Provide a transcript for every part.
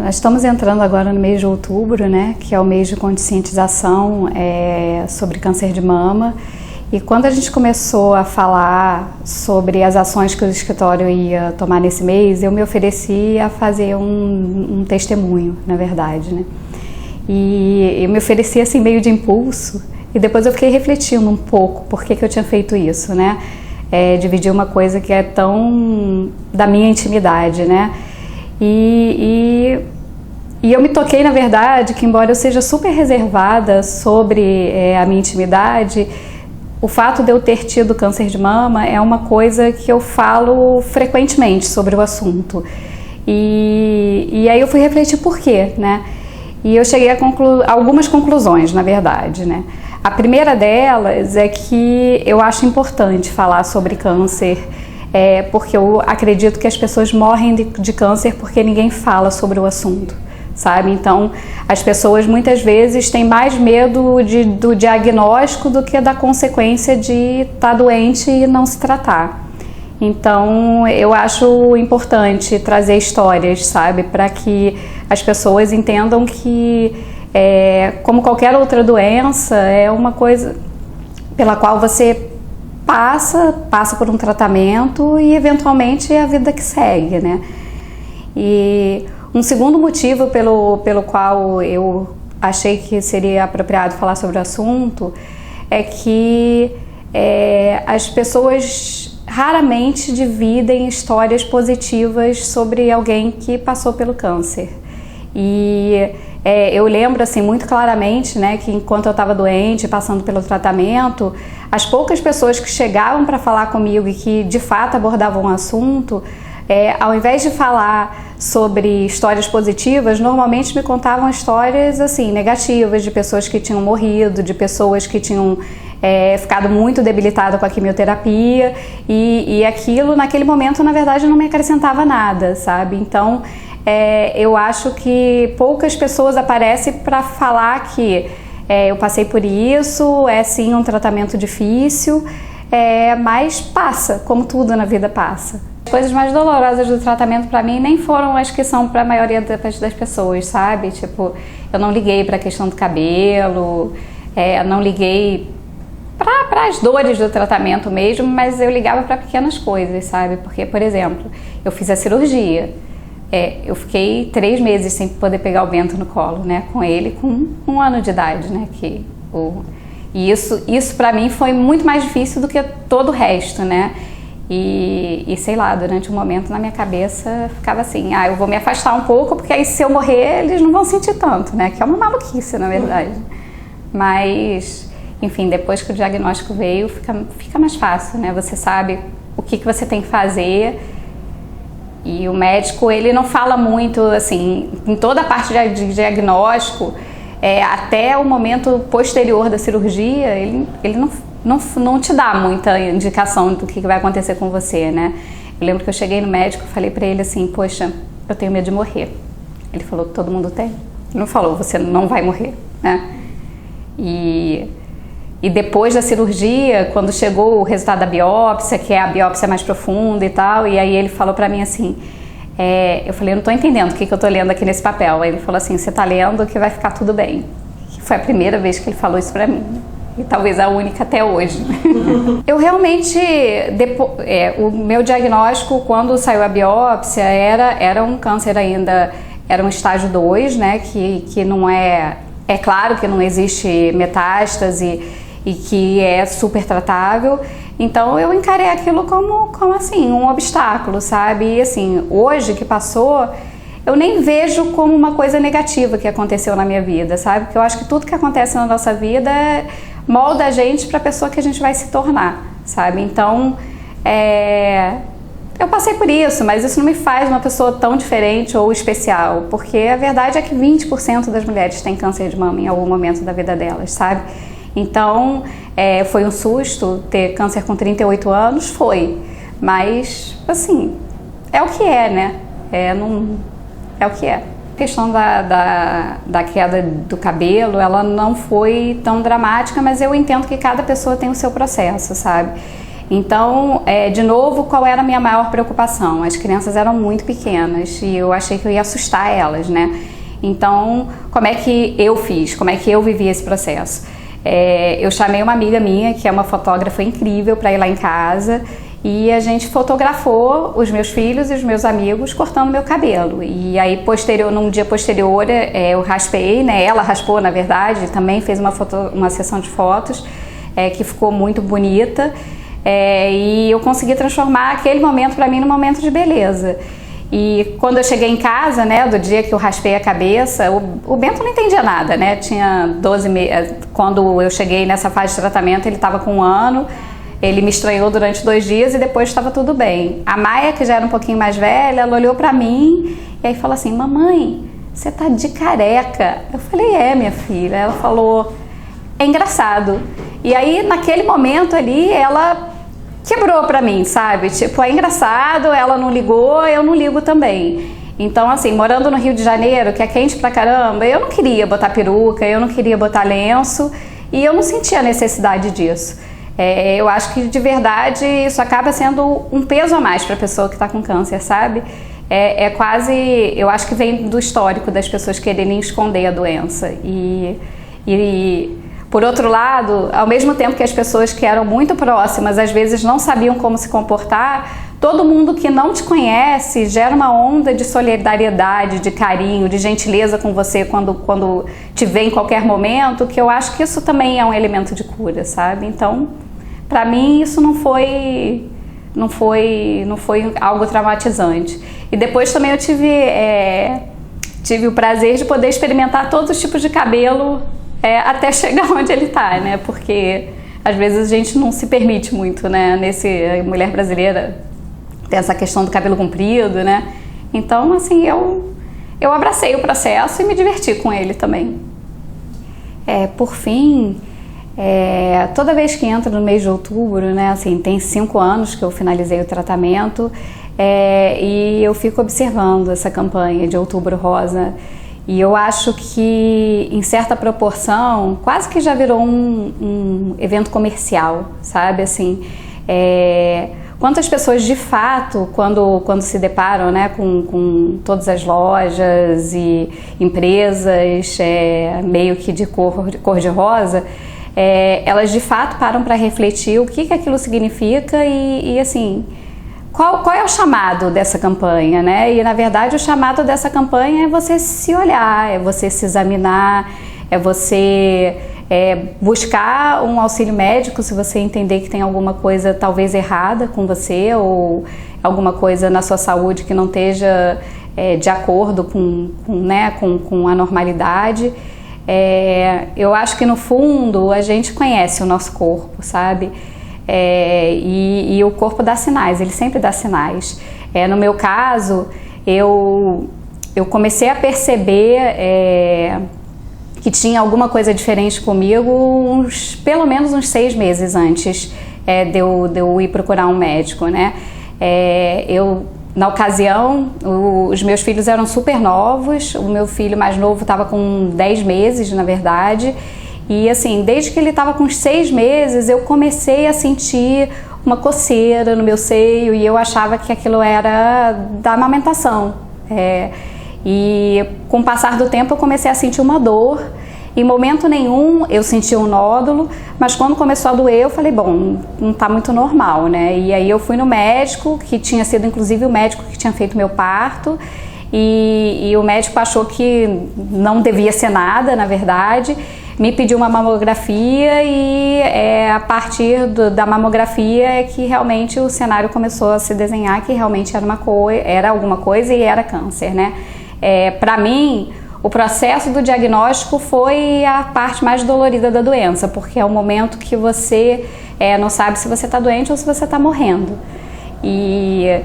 Nós estamos entrando agora no mês de outubro, né, que é o mês de conscientização sobre câncer de mama. E quando a gente começou a falar sobre as ações que o escritório ia tomar nesse mês, eu me ofereci a fazer um testemunho, na verdade, né? E eu me ofereci assim meio de impulso, e depois eu fiquei refletindo um pouco por que eu tinha feito isso, né? Dividir uma coisa que é tão da minha intimidade, né? E eu me toquei, na verdade, que embora eu seja super reservada sobre a minha intimidade, o fato de eu ter tido câncer de mama é uma coisa que eu falo frequentemente sobre o assunto. E aí eu fui refletir por quê, né? E eu cheguei a algumas conclusões, na verdade, né? A primeira delas é que eu acho importante falar sobre câncer, porque eu acredito que as pessoas morrem de câncer porque ninguém fala sobre o assunto, sabe? Então, as pessoas muitas vezes têm mais medo do diagnóstico do que da consequência de estar doente e não se tratar. Então, eu acho importante trazer histórias, sabe? Para que as pessoas entendam que, como qualquer outra doença, é uma coisa pela qual você passa por um tratamento e eventualmente é a vida que segue, né? E um segundo motivo pelo qual eu achei que seria apropriado falar sobre o assunto é que as pessoas raramente dividem histórias positivas sobre alguém que passou pelo câncer. E eu lembro assim muito claramente, né, que enquanto eu estava doente, passando pelo tratamento, as poucas pessoas que chegavam para falar comigo e que de fato abordavam o assunto, ao invés de falar sobre histórias positivas, normalmente me contavam histórias assim negativas, de pessoas que tinham morrido, de pessoas que tinham ficado muito debilitadas com a quimioterapia, e aquilo naquele momento na verdade não me acrescentava nada, sabe? Então eu acho que poucas pessoas aparecem para falar que eu passei por isso, é sim um tratamento difícil, mas passa, como tudo na vida passa. As coisas mais dolorosas do tratamento para mim nem foram as que são para a maioria das pessoas, sabe? Tipo, eu não liguei para a questão do cabelo, não liguei para as dores do tratamento mesmo, mas eu ligava para pequenas coisas, sabe? Porque, por exemplo, eu fiz a cirurgia, eu fiquei 3 meses sem poder pegar o Bento no colo, né? Com ele com 1 ano de idade, né? E isso para mim foi muito mais difícil do que todo o resto, né? E sei lá, durante um momento na minha cabeça ficava assim, eu vou me afastar um pouco, porque aí se eu morrer eles não vão sentir tanto, né? Que é uma maluquice, na verdade. Mas, enfim, depois que o diagnóstico veio, fica mais fácil, né? Você sabe o que você tem que fazer, e o médico, ele não fala muito, assim, em toda a parte de diagnóstico, até o momento posterior da cirurgia, ele não te dá muita indicação do que vai acontecer com você, né? Eu lembro que eu cheguei no médico e falei pra ele assim, poxa, eu tenho medo de morrer. Ele falou, todo mundo tem? Ele não falou, você não vai morrer, né? E depois da cirurgia, quando chegou o resultado da biópsia, que é a biópsia mais profunda e tal, e aí ele falou pra mim assim, eu falei, eu não tô entendendo o que eu tô lendo aqui nesse papel. Aí ele falou assim, você tá lendo que vai ficar tudo bem. Foi a primeira vez que ele falou isso pra mim. E talvez a única até hoje. Eu realmente, o meu diagnóstico quando saiu a biópsia era um câncer ainda, era um estágio 2, né, que não é claro que não existe metástase e que é super tratável. Então eu encarei aquilo como assim, um obstáculo, sabe? E assim, hoje que passou, eu nem vejo como uma coisa negativa que aconteceu na minha vida, sabe? Porque eu acho que tudo que acontece na nossa vida molda a gente para a pessoa que a gente vai se tornar, sabe? Então, eu passei por isso, mas isso não me faz uma pessoa tão diferente ou especial, porque a verdade é que 20% das mulheres têm câncer de mama em algum momento da vida delas, sabe? Então, foi um susto ter câncer com 38 anos? Foi, mas, assim, é o que é, né? É o que é. A questão da queda do cabelo, ela não foi tão dramática, mas eu entendo que cada pessoa tem o seu processo, sabe? Então, de novo, qual era a minha maior preocupação? As crianças eram muito pequenas e eu achei que eu ia assustar elas, né? Então, como é que eu fiz? Como é que eu vivi esse processo? Eu chamei uma amiga minha, que é uma fotógrafa incrível, para ir lá em casa, e a gente fotografou os meus filhos e os meus amigos cortando meu cabelo. E aí, num dia posterior, eu raspei, né? Ela raspou, na verdade, também fez uma sessão de fotos que ficou muito bonita. E eu consegui transformar aquele momento para mim num momento de beleza. E quando eu cheguei em casa, né, do dia que eu raspei a cabeça, o Bento não entendia nada, né? Tinha 12 meses. Quando eu cheguei nessa fase de tratamento, ele estava com 1 ano. Ele me estranhou durante 2 dias e depois estava tudo bem. A Maia, que já era um pouquinho mais velha, ela olhou para mim e aí falou assim: mamãe, você tá de careca. Eu falei: minha filha. Ela falou: é engraçado. E aí, naquele momento ali, ela quebrou pra mim, sabe? Tipo, é engraçado, ela não ligou, eu não ligo também. Então, assim, morando no Rio de Janeiro, que é quente pra caramba, eu não queria botar peruca, eu não queria botar lenço e eu não sentia a necessidade disso. Eu acho que, de verdade, isso acaba sendo um peso a mais pra pessoa que tá com câncer, sabe? Quase, eu acho que vem do histórico das pessoas quererem esconder a doença. Por outro lado, ao mesmo tempo que as pessoas que eram muito próximas às vezes não sabiam como se comportar, todo mundo que não te conhece gera uma onda de solidariedade, de carinho, de gentileza com você quando te vê em qualquer momento, que eu acho que isso também é um elemento de cura, sabe? Então, pra mim isso não foi algo traumatizante. E depois também eu tive o prazer de poder experimentar todos os tipos de cabelo até chegar onde ele tá, né? Porque às vezes a gente não se permite muito, né? A mulher brasileira tem essa questão do cabelo comprido, né? Então, assim, eu abracei o processo e me diverti com ele também. Por fim, toda vez que entra no mês de outubro, né? Assim, tem 5 anos que eu finalizei o tratamento e eu fico observando essa campanha de Outubro Rosa. E eu acho que, em certa proporção, quase que já virou um evento comercial, sabe? Assim, quantas pessoas, de fato, quando se deparam, né, com todas as lojas e empresas meio que de cor de rosa, elas, de fato, param para refletir o que aquilo significa e assim... Qual é o chamado dessa campanha, né? E, na verdade, o chamado dessa campanha é você se olhar, é você se examinar, é você buscar um auxílio médico se você entender que tem alguma coisa talvez errada com você ou alguma coisa na sua saúde que não esteja de acordo com a normalidade. Eu acho que, no fundo, a gente conhece o nosso corpo, sabe? E o corpo dá sinais, ele sempre dá sinais. No meu caso, eu comecei a perceber que tinha alguma coisa diferente comigo pelo menos uns 6 meses antes de eu ir procurar um médico, né? Na ocasião, os meus filhos eram super novos, o meu filho mais novo estava com 10 meses, na verdade. E assim, desde que ele estava com uns 6 meses, eu comecei a sentir uma coceira no meu seio e eu achava que aquilo era da amamentação. E com o passar do tempo eu comecei a sentir uma dor. Em momento nenhum eu senti um nódulo, mas quando começou a doer eu falei, bom, não está muito normal, né? E aí eu fui no médico, que tinha sido inclusive o médico que tinha feito meu parto, e o médico achou que não devia ser nada, na verdade. Me pediu uma mamografia e a partir da mamografia é que realmente o cenário começou a se desenhar, que realmente era alguma coisa e era câncer, né? Para mim, o processo do diagnóstico foi a parte mais dolorida da doença, porque é o momento que você não sabe se você está doente ou se você está morrendo. E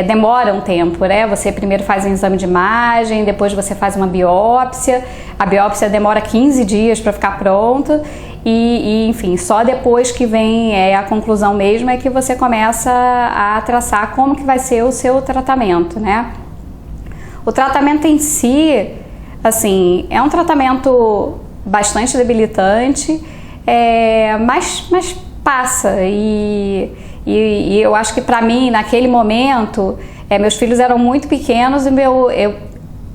demora um tempo, né? Você primeiro faz um exame de imagem, depois você faz uma biópsia. A biópsia demora 15 dias para ficar pronta e, enfim, só depois que vem a conclusão mesmo é que você começa a traçar como que vai ser o seu tratamento, né? O tratamento em si, assim, é um tratamento bastante debilitante, mas passa. E eu acho que para mim, naquele momento, meus filhos eram muito pequenos e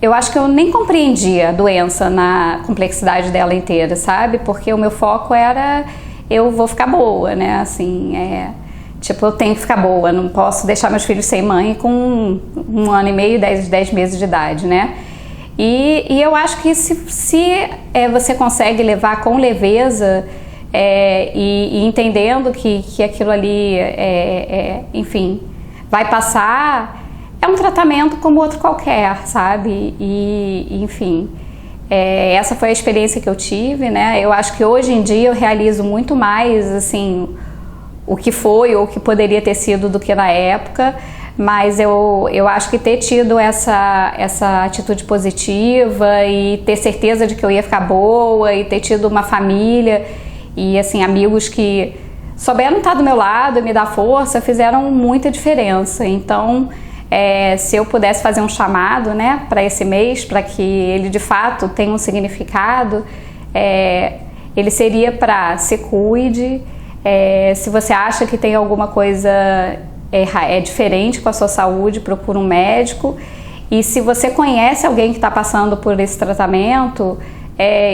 eu acho que eu nem compreendia a doença na complexidade dela inteira, sabe? Porque o meu foco era, eu vou ficar boa, né? Assim, tipo, eu tenho que ficar boa, não posso deixar meus filhos sem mãe com 1 ano e meio, 10 meses de idade, né? E eu acho que se você consegue levar com leveza e entendendo que aquilo ali, enfim, vai passar, é um tratamento como outro qualquer, sabe? Enfim, essa foi a experiência que eu tive, né? Eu acho que hoje em dia eu realizo muito mais, assim, o que foi ou o que poderia ter sido do que na época, mas eu acho que ter tido essa atitude positiva e ter certeza de que eu ia ficar boa e ter tido uma família e, assim, amigos que souberam estar do meu lado e me dar força, fizeram muita diferença. Então, se eu pudesse fazer um chamado, né, para esse mês, para que ele de fato tenha um significado, ele seria para se cuide. Se você acha que tem alguma coisa diferente com a sua saúde, procura um médico. E se você conhece alguém que está passando por esse tratamento,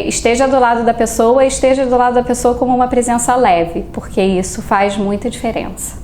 esteja do lado da pessoa como uma presença leve, porque isso faz muita diferença.